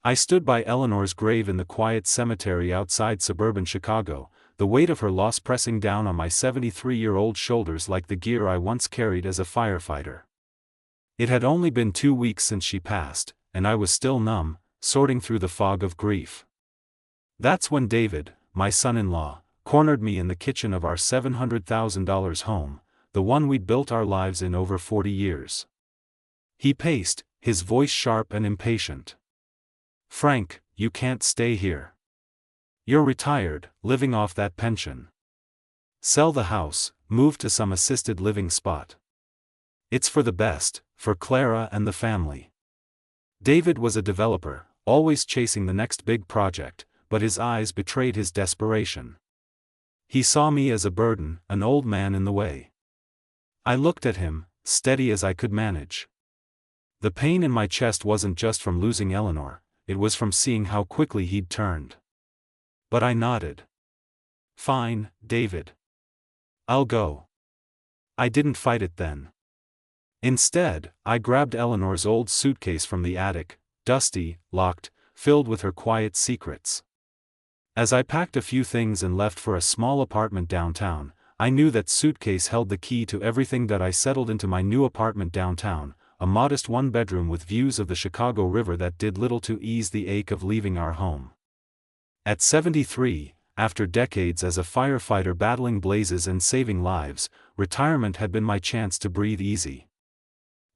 I stood by Eleanor's grave in the quiet cemetery outside suburban Chicago, the weight of her loss pressing down on my 73-year-old shoulders like the gear I once carried as a firefighter. It had only been 2 weeks since she passed, and I was still numb, sorting through the fog of grief. That's when David, my son-in-law, cornered me in the kitchen of our $700,000 home, the one we'd built our lives in over 40 years. He paced, his voice sharp and impatient. "Frank, you can't stay here. You're retired, living off that pension. Sell the house, move to some assisted living spot. It's for the best, for Clara and the family." David was a developer, always chasing the next big project, but his eyes betrayed his desperation. He saw me as a burden, an old man in the way. I looked at him, steady as I could manage. The pain in my chest wasn't just from losing Eleanor, it was from seeing how quickly he'd turned. But I nodded. "Fine, David. I'll go." I didn't fight it then. Instead, I grabbed Eleanor's old suitcase from the attic, dusty, locked, filled with her quiet secrets. As I packed a few things and left for a small apartment downtown, I knew that suitcase held the key to everything that I settled into my new apartment downtown, a modest one-bedroom with views of the Chicago River that did little to ease the ache of leaving our home. At 73, after decades as a firefighter battling blazes and saving lives, retirement had been my chance to breathe easy.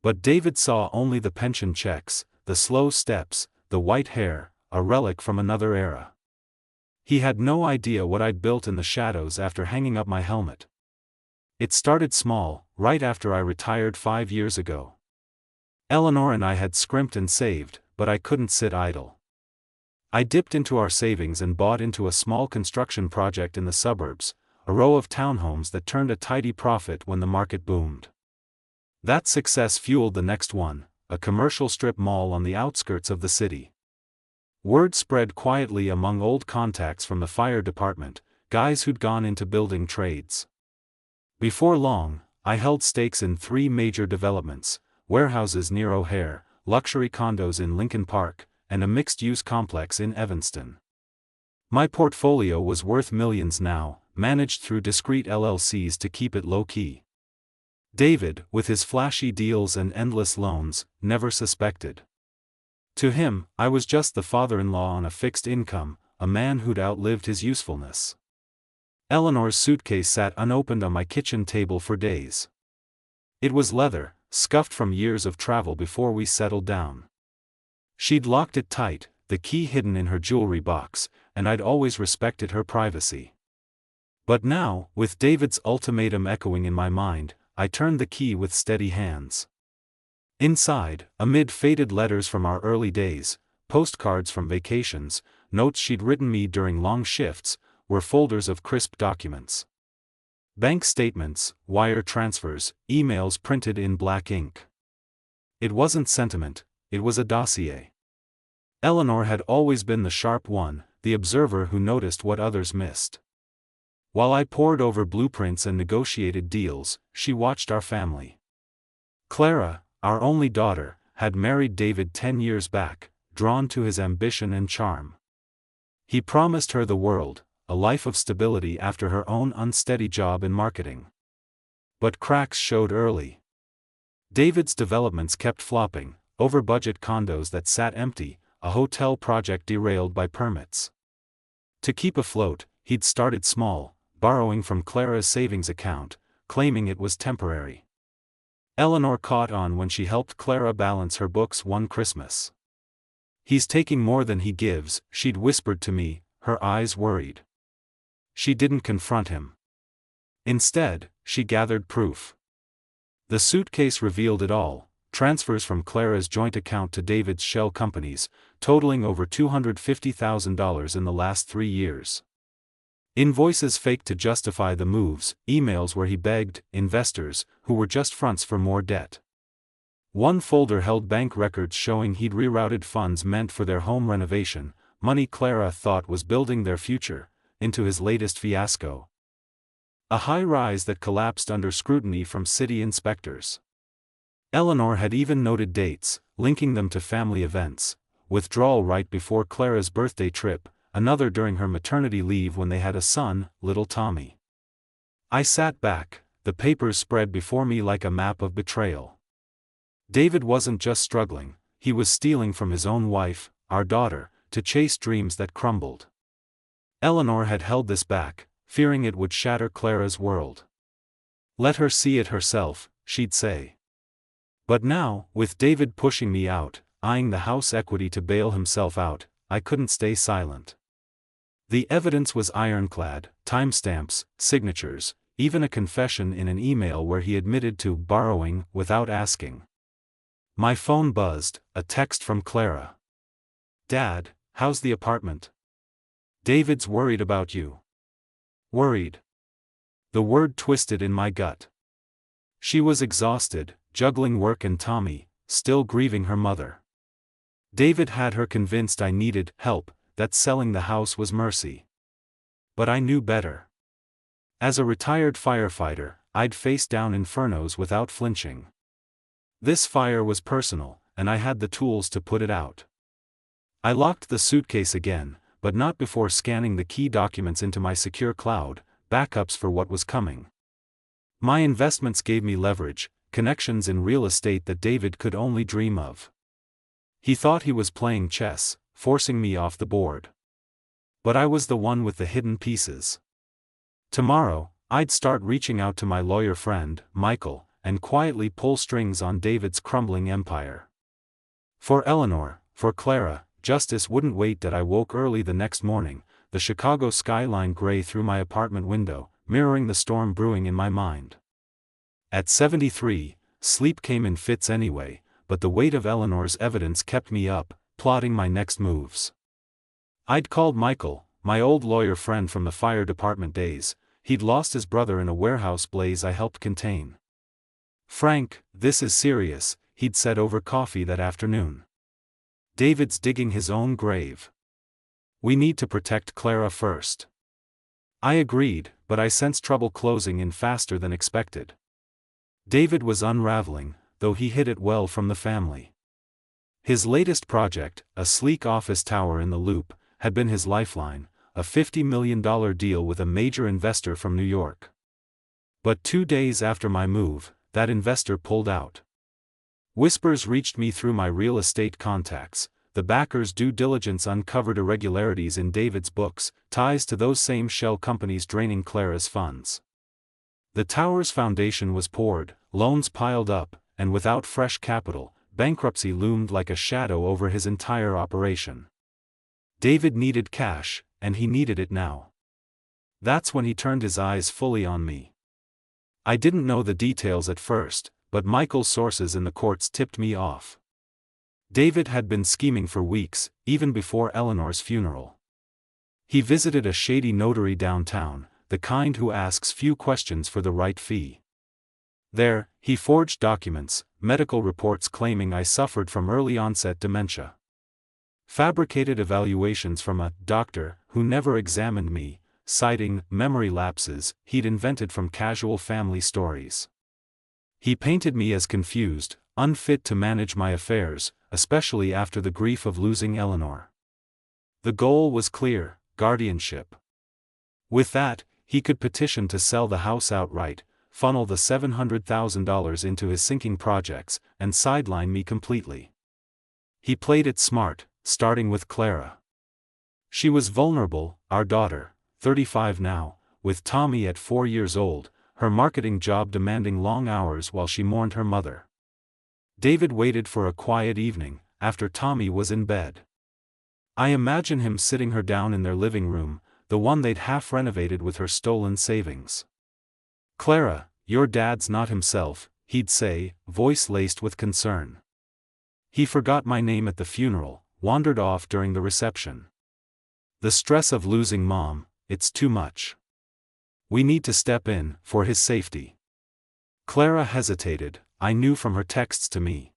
But David saw only the pension checks, the slow steps, the white hair, a relic from another era. He had no idea what I'd built in the shadows after hanging up my helmet. It started small, right after I retired 5 years ago. Eleanor and I had scrimped and saved, but I couldn't sit idle. I dipped into our savings and bought into a small construction project in the suburbs, a row of townhomes that turned a tidy profit when the market boomed. That success fueled the next one, a commercial strip mall on the outskirts of the city. Word spread quietly among old contacts from the fire department, guys who'd gone into building trades. Before long, I held stakes in 3 major developments: warehouses near O'Hare, luxury condos in Lincoln Park, and a mixed-use complex in Evanston. My portfolio was worth millions now, managed through discreet LLCs to keep it low-key. David, with his flashy deals and endless loans, never suspected. To him, I was just the father-in-law on a fixed income, a man who'd outlived his usefulness. Eleanor's suitcase sat unopened on my kitchen table for days. It was leather, scuffed from years of travel before we settled down. She'd locked it tight, the key hidden in her jewelry box, and I'd always respected her privacy. But now, with David's ultimatum echoing in my mind, I turned the key with steady hands. Inside, amid faded letters from our early days, postcards from vacations, notes she'd written me during long shifts, were folders of crisp documents. Bank statements, wire transfers, emails printed in black ink. It wasn't sentiment, it was a dossier. Eleanor had always been the sharp one, the observer who noticed what others missed. While I pored over blueprints and negotiated deals, she watched our family. Clara, our only daughter, had married David 10 years back, drawn to his ambition and charm. He promised her the world, a life of stability after her own unsteady job in marketing. But cracks showed early. David's developments kept flopping, over-budget condos that sat empty, a hotel project derailed by permits. To keep afloat, he'd started small, borrowing from Clara's savings account, claiming it was temporary. Eleanor caught on when she helped Clara balance her books one Christmas. "He's taking more than he gives," she'd whispered to me, her eyes worried. She didn't confront him. Instead, she gathered proof. The suitcase revealed it all: transfers from Clara's joint account to David's shell companies, totaling over $250,000 in the last 3 years. Invoices faked to justify the moves, emails where he begged investors, who were just fronts for more debt. One folder held bank records showing he'd rerouted funds meant for their home renovation, money Clara thought was building their future, into his latest fiasco. A high-rise that collapsed under scrutiny from city inspectors. Eleanor had even noted dates, linking them to family events, withdrawal right before Clara's birthday trip, another during her maternity leave when they had a son, little Tommy. I sat back, the papers spread before me like a map of betrayal. David wasn't just struggling, he was stealing from his own wife, our daughter, to chase dreams that crumbled. Eleanor had held this back, fearing it would shatter Clara's world. Let her see it herself, she'd say. But now, with David pushing me out, eyeing the house equity to bail himself out, I couldn't stay silent. The evidence was ironclad: timestamps, signatures, even a confession in an email where he admitted to borrowing without asking. My phone buzzed, a text from Clara. "Dad, how's the apartment? David's worried about you." Worried. The word twisted in my gut. She was exhausted, juggling work and Tommy, still grieving her mother. David had her convinced I needed help, that selling the house was mercy. But I knew better. As a retired firefighter, I'd faced down infernos without flinching. This fire was personal, and I had the tools to put it out. I locked the suitcase again, but not before scanning the key documents into my secure cloud, backups for what was coming. My investments gave me leverage, connections in real estate that David could only dream of. He thought he was playing chess, forcing me off the board. But I was the one with the hidden pieces. Tomorrow, I'd start reaching out to my lawyer friend, Michael, and quietly pull strings on David's crumbling empire. For Eleanor, for Clara, justice wouldn't wait. That I woke early the next morning, the Chicago skyline gray through my apartment window, mirroring the storm brewing in my mind. At 73, sleep came in fits anyway, but the weight of Eleanor's evidence kept me up, plotting my next moves. I'd called Michael, my old lawyer friend from the fire department days. He'd lost his brother in a warehouse blaze I helped contain. "Frank, this is serious," he'd said over coffee that afternoon. "David's digging his own grave. We need to protect Clara first." I agreed, but I sensed trouble closing in faster than expected. David was unraveling, though he hid it well from the family. His latest project, a sleek office tower in the Loop, had been his lifeline, a $50 million deal with a major investor from New York. But 2 days after my move, that investor pulled out. Whispers reached me through my real estate contacts. The backer's due diligence uncovered irregularities in David's books, ties to those same shell companies draining Clara's funds. The tower's foundation was poured, loans piled up, and without fresh capital, bankruptcy loomed like a shadow over his entire operation. David needed cash, and he needed it now. That's when he turned his eyes fully on me. I didn't know the details at first, but Michael's sources in the courts tipped me off. David had been scheming for weeks, even before Eleanor's funeral. He visited a shady notary downtown, the kind who asks few questions for the right fee. There, he forged documents, medical reports claiming I suffered from early-onset dementia. Fabricated evaluations from a doctor who never examined me, citing memory lapses he'd invented from casual family stories. He painted me as confused, unfit to manage my affairs, especially after the grief of losing Eleanor. The goal was clear: guardianship. With that, he could petition to sell the house outright, funnel the $700,000 into his sinking projects, and sideline me completely. He played it smart, starting with Clara. She was vulnerable, our daughter, 35 now, with Tommy at 4 years old, her marketing job demanding long hours while she mourned her mother. David waited for a quiet evening, after Tommy was in bed. I imagine him sitting her down in their living room, the one they'd half-renovated with her stolen savings. "Clara, your dad's not himself," he'd say, voice laced with concern. "He forgot my name at the funeral, wandered off during the reception. The stress of losing Mom, it's too much. We need to step in, for his safety." Clara hesitated, I knew from her texts to me.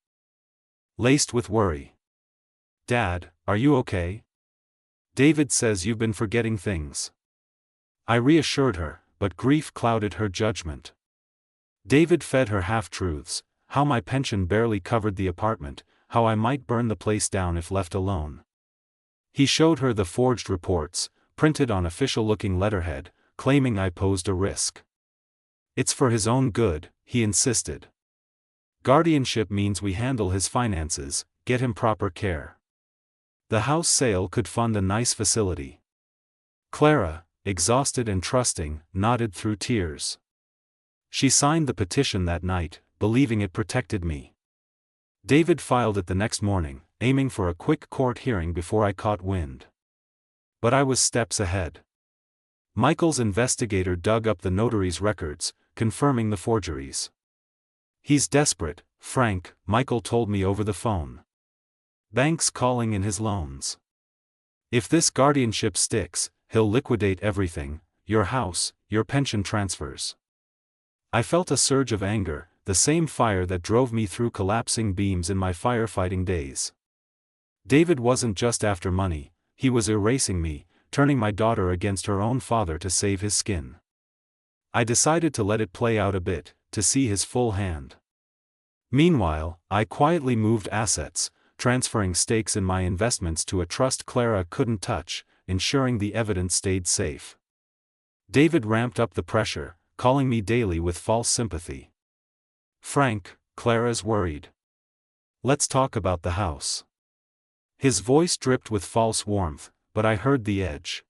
Laced with worry. "Dad, are you okay? David says you've been forgetting things." I reassured her, but grief clouded her judgment. David fed her half-truths: how my pension barely covered the apartment, how I might burn the place down if left alone. He showed her the forged reports, printed on official-looking letterhead, claiming I posed a risk. It's for his own good, he insisted. Guardianship means we handle his finances, get him proper care. The house sale could fund a nice facility. Clara, exhausted and trusting, nodded through tears. She signed the petition that night, believing it protected me. David filed it the next morning, aiming for a quick court hearing before I caught wind. But I was steps ahead. Michael's investigator dug up the notary's records, confirming the forgeries. He's desperate, Frank, Michael told me over the phone. Banks calling in his loans. If this guardianship sticks, he'll liquidate everything, your house, your pension transfers. I felt a surge of anger, the same fire that drove me through collapsing beams in my firefighting days. David wasn't just after money, he was erasing me, turning my daughter against her own father to save his skin. I decided to let it play out a bit, to see his full hand. Meanwhile, I quietly moved assets, transferring stakes in my investments to a trust Clara couldn't touch, ensuring the evidence stayed safe. David ramped up the pressure, calling me daily with false sympathy. Frank, Clara's worried. Let's talk about the house. His voice dripped with false warmth, but I heard the edge.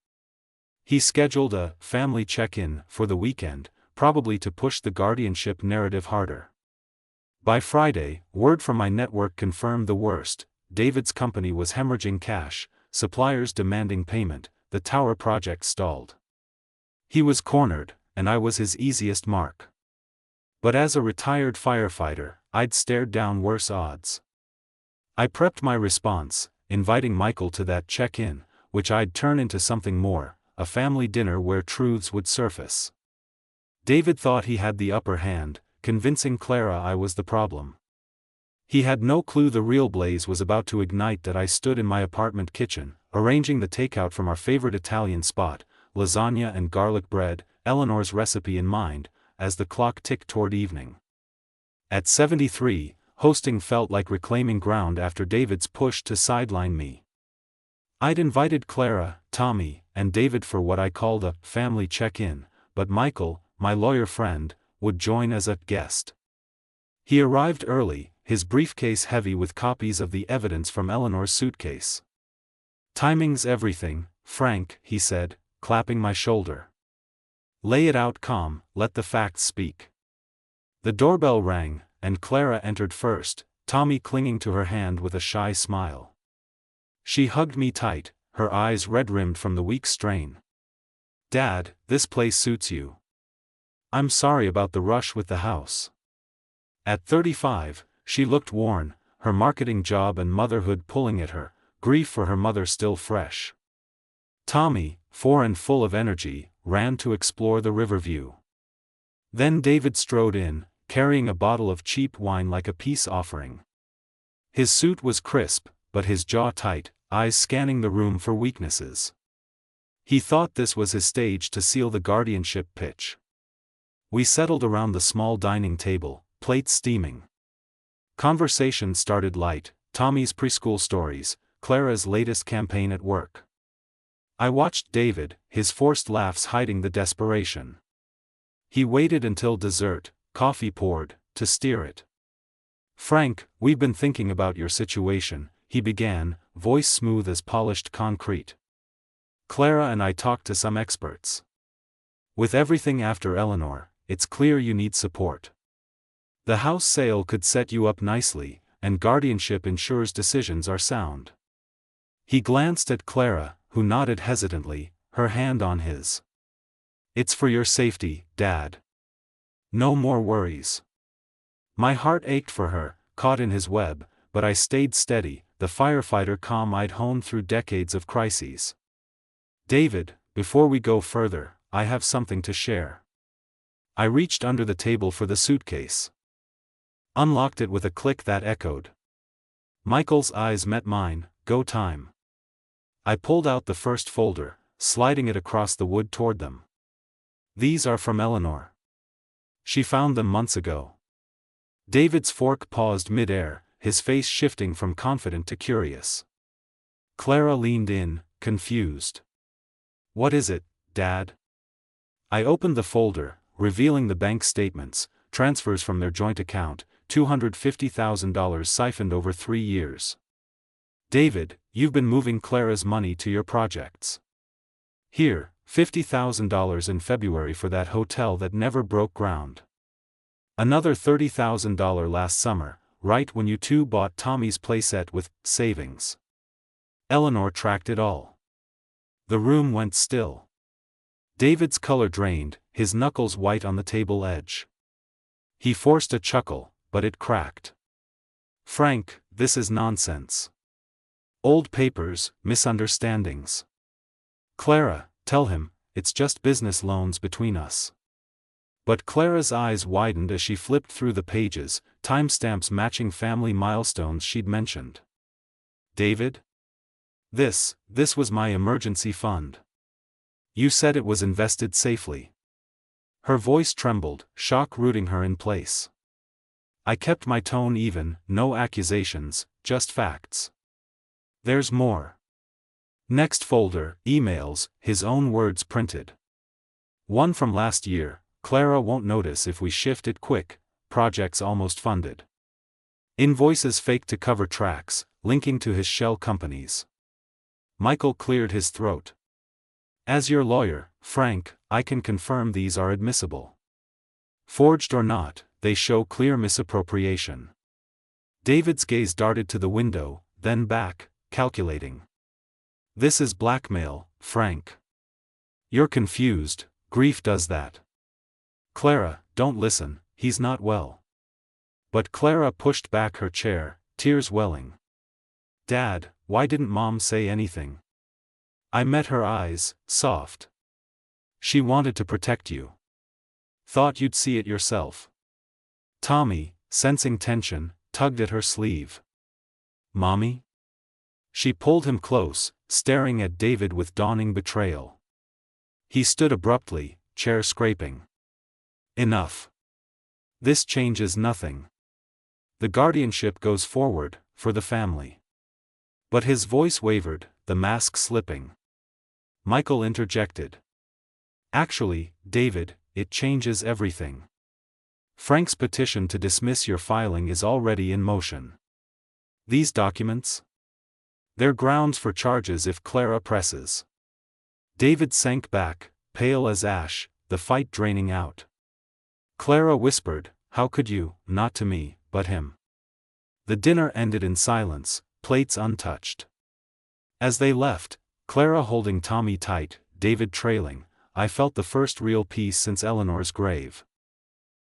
He scheduled a family check-in for the weekend, probably to push the guardianship narrative harder. By Friday, word from my network confirmed the worst. David's company was hemorrhaging cash, suppliers demanding payment, the tower project stalled. He was cornered, and I was his easiest mark. But as a retired firefighter, I'd stared down worse odds. I prepped my response, inviting Michael to that check-in, which I'd turn into something more, a family dinner where truths would surface. David thought he had the upper hand, convincing Clara I was the problem. He had no clue the real blaze was about to ignite that I stood in my apartment kitchen, arranging the takeout from our favorite Italian spot, lasagna and garlic bread, Eleanor's recipe in mind, as the clock ticked toward evening. At 73, hosting felt like reclaiming ground after David's push to sideline me. I'd invited Clara, Tommy, and David for what I called a family check-in, but Michael, my lawyer friend, would join as a guest. He arrived early, his briefcase heavy with copies of the evidence from Eleanor's suitcase. Timing's everything, Frank, he said, clapping my shoulder. Lay it out calm, let the facts speak. The doorbell rang, and Clara entered first, Tommy clinging to her hand with a shy smile. She hugged me tight, her eyes red-rimmed from the week strain. Dad, this place suits you. I'm sorry about the rush with the house. At 35, she looked worn, her marketing job and motherhood pulling at her, grief for her mother still fresh. Tommy, 4 and full of energy, ran to explore the river view. Then David strode in, carrying a bottle of cheap wine like a peace offering. His suit was crisp, but his jaw tight, eyes scanning the room for weaknesses. He thought this was his stage to seal the guardianship pitch. We settled around the small dining table, plates steaming. Conversation started light, Tommy's preschool stories, Clara's latest campaign at work. I watched David, his forced laughs hiding the desperation. He waited until dessert, coffee poured, to steer it. Frank, we've been thinking about your situation, he began, voice smooth as polished concrete. Clara and I talked to some experts. With everything after Eleanor, it's clear you need support. The house sale could set you up nicely, and guardianship ensures decisions are sound. He glanced at Clara, who nodded hesitantly, her hand on his. It's for your safety, Dad. No more worries. My heart ached for her, caught in his web, but I stayed steady, the firefighter calm I'd honed through decades of crises. David, before we go further, I have something to share. I reached under the table for the suitcase. Unlocked it with a click that echoed. Michael's eyes met mine, go time. I pulled out the first folder, sliding it across the wood toward them. These are from Eleanor. She found them months ago. David's fork paused mid-air, his face shifting from confident to curious. Clara leaned in, confused. "What is it, Dad?" I opened the folder, revealing the bank statements, transfers from their joint account, $250,000 siphoned over 3 years. "David, you've been moving Clara's money to your projects. Here, $50,000 in February for that hotel that never broke ground. Another $30,000 last summer, right when you two bought Tommy's playset with savings." Eleanor tracked it all. The room went still. David's color drained, his knuckles white on the table edge. He forced a chuckle, but it cracked. "Frank, this is nonsense. Old papers, misunderstandings. Clara, tell him, it's just business loans between us." But Clara's eyes widened as she flipped through the pages, timestamps matching family milestones she'd mentioned. "David? This was my emergency fund. You said it was invested safely." Her voice trembled, shock rooting her in place. I kept my tone even, no accusations, just facts. "There's more." Next folder, emails, his own words printed. "One from last year, Clara won't notice if we shift it quick, projects almost funded. Invoices faked to cover tracks, linking to his shell companies." Michael cleared his throat. "As your lawyer, Frank, I can confirm these are admissible. Forged or not, they show clear misappropriation." David's gaze darted to the window, then back, calculating. "This is blackmail, Frank. You're confused, grief does that. Clara, don't listen, he's not well." But Clara pushed back her chair, tears welling. "Dad, why didn't Mom say anything?" I met her eyes, soft. "She wanted to protect you. Thought you'd see it yourself." Tommy, sensing tension, tugged at her sleeve. "Mommy?" She pulled him close, staring at David with dawning betrayal. He stood abruptly, chair scraping. "Enough. This changes nothing. The guardianship goes forward, for the family." But his voice wavered, the mask slipping. Michael interjected. "Actually, David, it changes everything. Frank's petition to dismiss your filing is already in motion. These documents? They're grounds for charges if Clara presses." David sank back, pale as ash, the fight draining out. Clara whispered, "How could you, not to me, but him?" The dinner ended in silence, plates untouched. As they left, Clara holding Tommy tight, David trailing, I felt the first real peace since Eleanor's grave.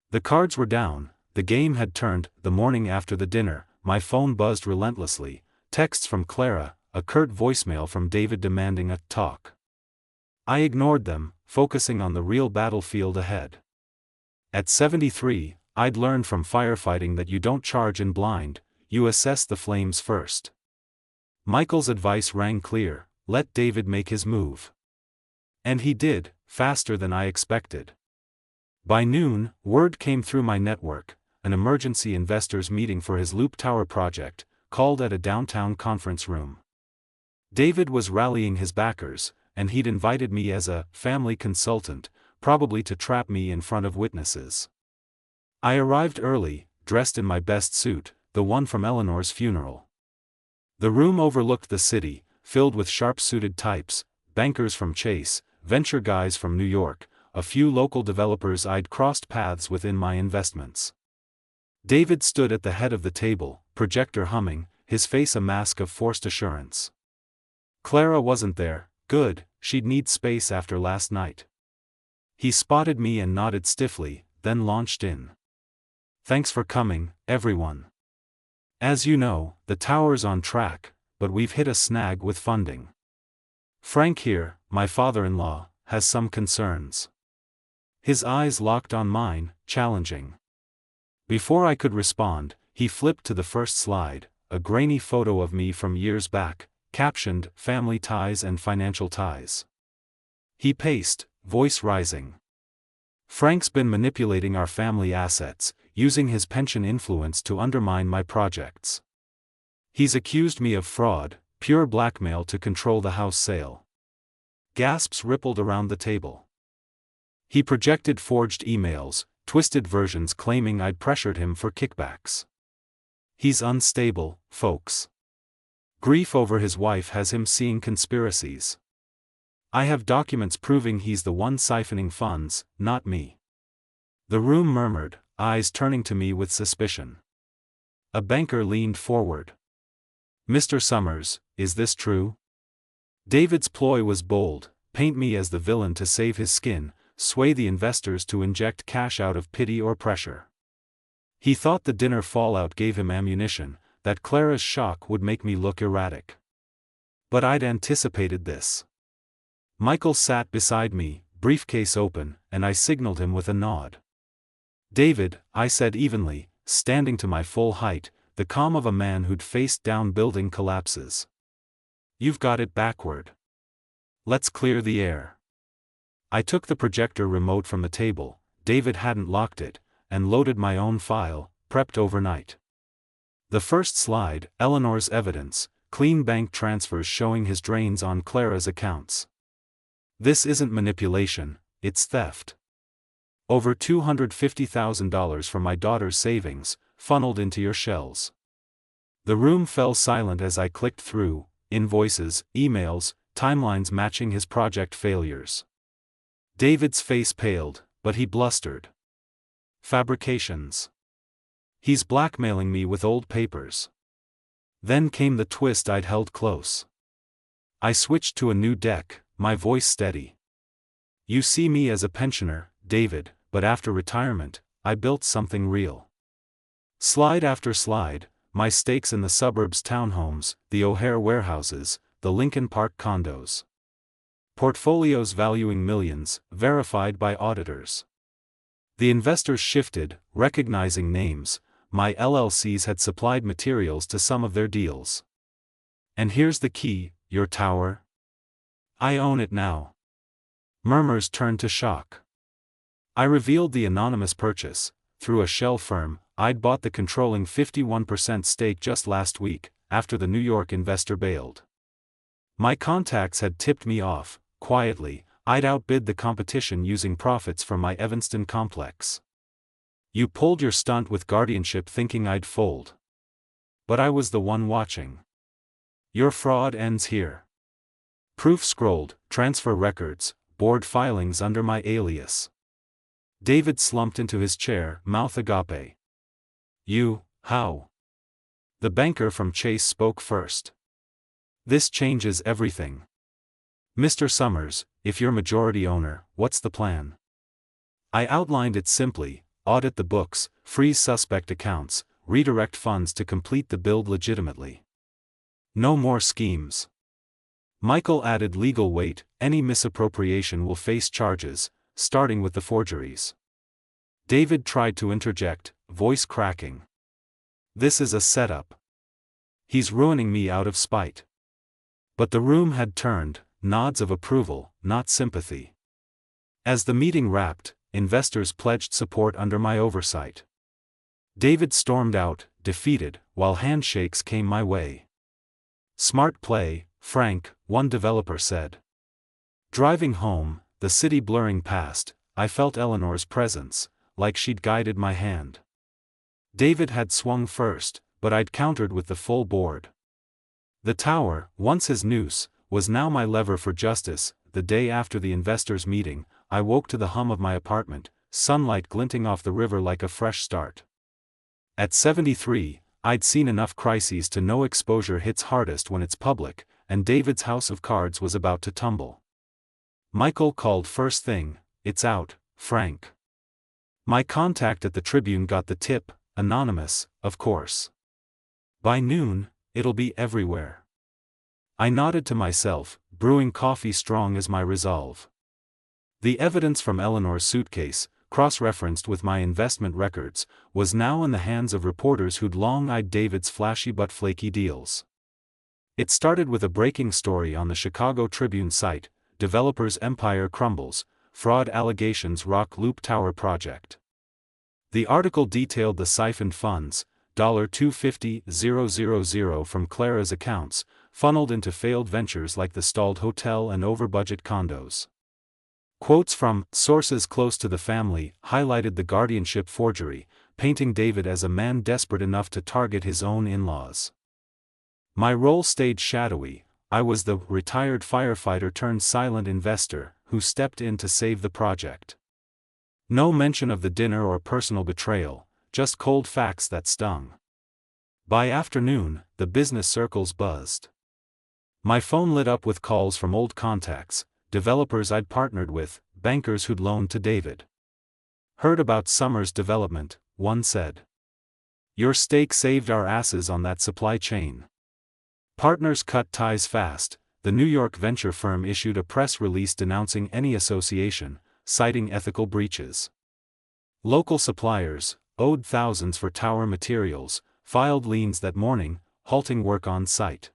The cards were down, the game had turned. The morning after the dinner, my phone buzzed relentlessly, texts from Clara, a curt voicemail from David demanding a talk. I ignored them, focusing on the real battlefield ahead. At 73, I'd learned from firefighting that you don't charge in blind, you assess the flames first. Michael's advice rang clear: let David make his move. And he did, faster than I expected. By noon, word came through my network, an emergency investors meeting for his Loop Tower project, called at a downtown conference room. David was rallying his backers, and he'd invited me as a family consultant, probably to trap me in front of witnesses. I arrived early, dressed in my best suit, the one from Eleanor's funeral. The room overlooked the city, filled with sharp-suited types, bankers from Chase, venture guys from New York, a few local developers I'd crossed paths with in my investments. David stood at the head of the table, projector humming, his face a mask of forced assurance. Clara wasn't there. Good, she'd need space after last night. He spotted me and nodded stiffly, then launched in. "Thanks for coming, everyone. As you know, the tower's on track, but we've hit a snag with funding. Frank here, my father-in-law, has some concerns." His eyes locked on mine, challenging. Before I could respond, he flipped to the first slide, a grainy photo of me from years back, captioned, "Family Ties and Financial Ties." He paced, voice rising. "Frank's been manipulating our family assets, using his pension influence to undermine my projects. He's accused me of fraud, pure blackmail to control the house sale. Gasps rippled around the table. He projected forged emails, twisted versions claiming I'd pressured him for kickbacks. He's unstable, folks. Grief over his wife has him seeing conspiracies. I have documents proving he's the one siphoning funds, not me. The room murmured, eyes turning to me with suspicion. A banker leaned forward. Mr. Summers, is this true? David's ploy was bold: paint me as the villain to save his skin, sway the investors to inject cash out of pity or pressure. He thought the dinner fallout gave him ammunition, that Clara's shock would make me look erratic. But I'd anticipated this. Michael sat beside me, briefcase open, and I signaled him with a nod. David, I said evenly, standing to my full height, the calm of a man who'd faced down building collapses. You've got it backward. Let's clear the air. I took the projector remote from the table, David hadn't locked it, and loaded my own file, prepped overnight. The first slide, Eleanor's evidence, clean bank transfers showing his drains on Clara's accounts. This isn't manipulation, it's theft. Over $250,000 from my daughter's savings, funneled into your shells. The room fell silent as I clicked through, invoices, emails, timelines matching his project failures. David's face paled, but he blustered. Fabrications. He's blackmailing me with old papers. Then came the twist I'd held close. I switched to a new deck, my voice steady. You see me as a pensioner, David, but after retirement, I built something real. Slide after slide, my stakes in the suburbs townhomes, the O'Hare warehouses, the Lincoln Park condos. Portfolios valuing millions, verified by auditors. The investors shifted, recognizing names. My LLCs had supplied materials to some of their deals. And here's the key, your tower? I own it now. Murmurs turned to shock. I revealed the anonymous purchase. Through a shell firm, I'd bought the controlling 51% stake just last week, after the New York investor bailed. My contacts had tipped me off. Quietly, I'd outbid the competition using profits from my Evanston complex. You pulled your stunt with guardianship thinking I'd fold. But I was the one watching. Your fraud ends here. Proof scrolled, transfer records, board filings under my alias. David slumped into his chair, mouth agape. You, how? The banker from Chase spoke first. This changes everything. Mr. Summers, if you're majority owner, what's the plan? I outlined it simply: audit the books, freeze suspect accounts, redirect funds to complete the build legitimately. No more schemes. Michael added legal weight: any misappropriation will face charges, starting with the forgeries. David tried to interject, voice cracking. This is a setup. He's ruining me out of spite. But the room had turned, nods of approval, not sympathy. As the meeting wrapped, investors pledged support under my oversight. David stormed out, defeated, while handshakes came my way. Smart play, Frank, one developer said. Driving home, the city blurring past, I felt Eleanor's presence, like she'd guided my hand. David had swung first, but I'd countered with the full board. The tower, once his noose, was now my lever for justice. The day after the investors' meeting, I woke to the hum of my apartment, sunlight glinting off the river like a fresh start. At 73, I'd seen enough crises to know exposure hits hardest when it's public, and David's house of cards was about to tumble. Michael called first thing, "It's out, Frank." My contact at the Tribune got the tip, anonymous, of course. By noon, it'll be everywhere. I nodded to myself, brewing coffee strong as my resolve. The evidence from Eleanor's suitcase, cross-referenced with my investment records, was now in the hands of reporters who'd long eyed David's flashy but flaky deals. It started with a breaking story on the Chicago Tribune site: developer's empire crumbles, fraud allegations rock Loop Tower project. The article detailed the siphoned funds, $250,000 from Clara's accounts, funneled into failed ventures like the stalled hotel and over-budget condos. Quotes from sources close to the family highlighted the guardianship forgery, painting David as a man desperate enough to target his own in-laws. My role stayed shadowy. I was the retired firefighter turned silent investor who stepped in to save the project. No mention of the dinner or personal betrayal, just cold facts that stung. By afternoon, the business circles buzzed. My phone lit up with calls from old contacts, developers I'd partnered with, bankers who'd loaned to David. Heard about Summer's development, one said. Your stake saved our asses on that supply chain. Partners cut ties fast. The New York venture firm issued a press release denouncing any association, citing ethical breaches. Local suppliers, owed thousands for tower materials, filed liens that morning, halting work on site.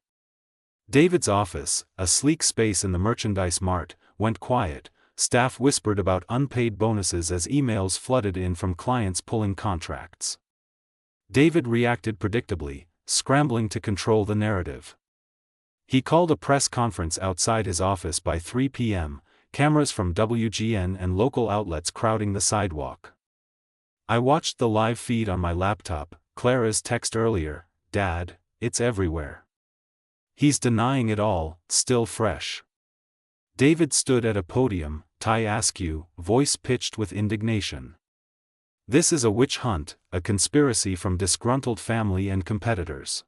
David's office, a sleek space in the merchandise mart, went quiet. Staff whispered about unpaid bonuses as emails flooded in from clients pulling contracts. David reacted predictably, scrambling to control the narrative. He called a press conference outside his office by 3 p.m., cameras from WGN and local outlets crowding the sidewalk. I watched the live feed on my laptop. Clara's text earlier, "Dad, it's everywhere." He's denying it all, still fresh. David stood at a podium, tie askew, voice pitched with indignation. This is a witch hunt, a conspiracy from disgruntled family and competitors.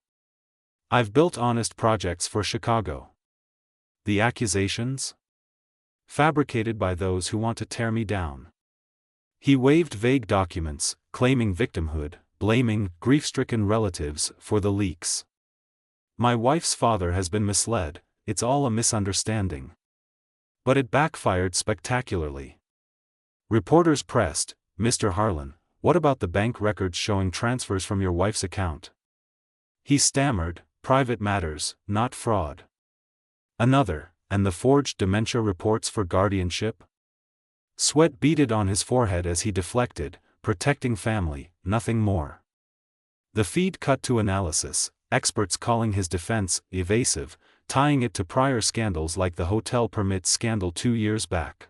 I've built honest projects for Chicago. The accusations? Fabricated by those who want to tear me down. He waved vague documents, claiming victimhood, blaming grief-stricken relatives for the leaks. My wife's father has been misled, it's all a misunderstanding. But it backfired spectacularly. Reporters pressed, "Mr. Harlan, what about the bank records showing transfers from your wife's account?" He stammered, "Private matters, not fraud." Another, "And the forged dementia reports for guardianship?" Sweat beaded on his forehead as he deflected, protecting family, nothing more. The feed cut to analysis, experts calling his defense evasive, tying it to prior scandals like the hotel permit scandal 2 years back.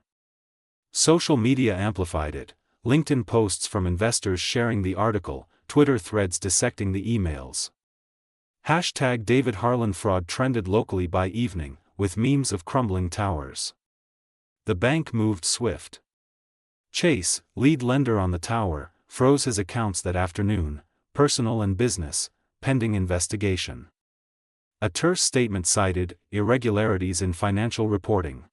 Social media amplified it, LinkedIn posts from investors sharing the article, Twitter threads dissecting the emails. Hashtag David Harlan fraud trended locally by evening, with memes of crumbling towers. The bank moved swift. Chase, lead lender on the tower, froze his accounts that afternoon, personal and business, pending investigation. A terse statement cited irregularities in financial reporting.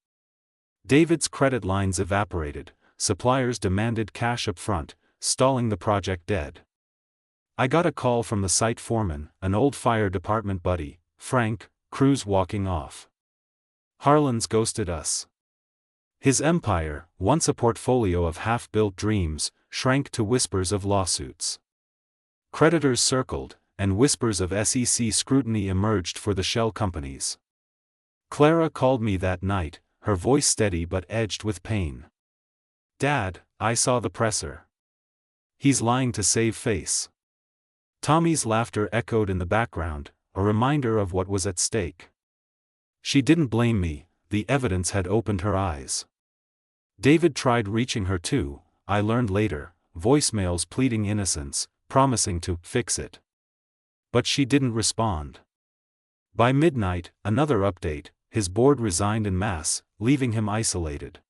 David's credit lines evaporated, suppliers demanded cash up front, stalling the project dead. I got a call from the site foreman, an old fire department buddy, Frank, crews walking off. Harlan's ghosted us. His empire, once a portfolio of half-built dreams, shrank to whispers of lawsuits. Creditors circled, and whispers of SEC scrutiny emerged for the shell companies. Clara called me that night, her voice steady but edged with pain. "Dad, I saw the presser. He's lying to save face." Tommy's laughter echoed in the background, a reminder of what was at stake. She didn't blame me, the evidence had opened her eyes. David tried reaching her too, I learned later, voicemails pleading innocence, promising to fix it. But she didn't respond. By midnight, another update, his board resigned en masse, leaving him isolated.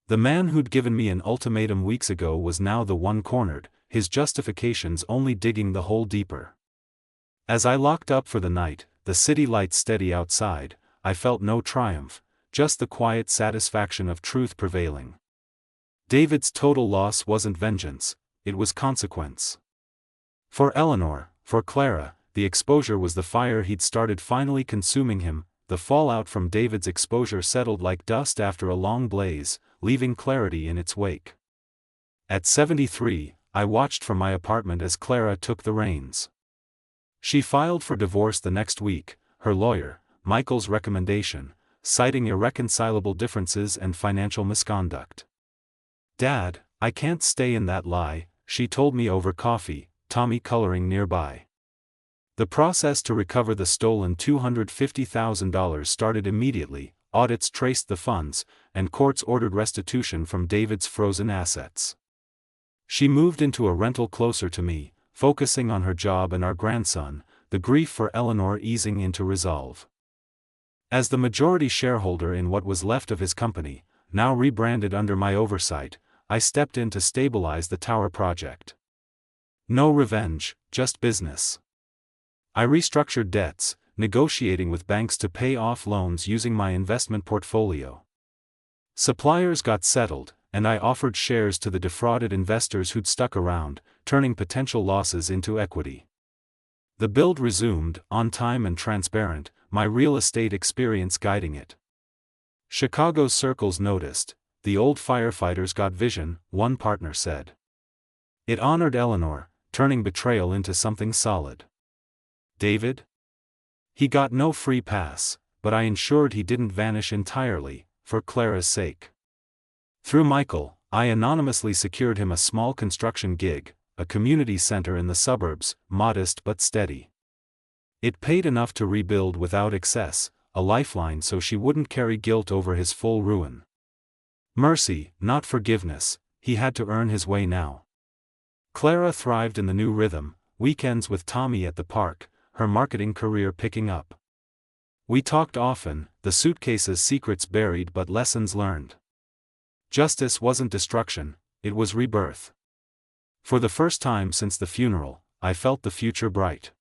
The man who'd given me an ultimatum weeks ago was now the one cornered, his justifications only digging the hole deeper. As I locked up for the night, the city lights steady outside, I felt no triumph, just the quiet satisfaction of truth prevailing. David's total loss wasn't vengeance, it was consequence. For Eleanor, for Clara, the exposure was the fire he'd started finally consuming him. The fallout from David's exposure settled like dust after a long blaze, leaving clarity in its wake. At 73, I watched from my apartment as Clara took the reins. She filed for divorce the next week, her lawyer, Michael's recommendation, citing irreconcilable differences and financial misconduct. "Dad, I can't stay in that lie," she told me over coffee, Tommy coloring nearby. The process to recover the stolen $250,000 started immediately, audits traced the funds, and courts ordered restitution from David's frozen assets. She moved into a rental closer to me, focusing on her job and our grandson, the grief for Eleanor easing into resolve. As the majority shareholder in what was left of his company, now rebranded under my oversight, I stepped in to stabilize the tower project. No revenge, just business. I restructured debts, negotiating with banks to pay off loans using my investment portfolio. Suppliers got settled, and I offered shares to the defrauded investors who'd stuck around, turning potential losses into equity. The build resumed, on time and transparent, my real estate experience guiding it. Chicago's circles noticed. The old firefighters got vision, one partner said. It honored Eleanor, turning betrayal into something solid. David? He got no free pass, but I ensured he didn't vanish entirely, for Clara's sake. Through Michael, I anonymously secured him a small construction gig, a community center in the suburbs, modest but steady. It paid enough to rebuild without excess, a lifeline so she wouldn't carry guilt over his full ruin. Mercy, not forgiveness, he had to earn his way now. Clara thrived in the new rhythm, weekends with Tommy at the park, her marketing career picking up. We talked often, the suitcase's secrets buried but lessons learned. Justice wasn't destruction, it was rebirth. For the first time since the funeral, I felt the future bright.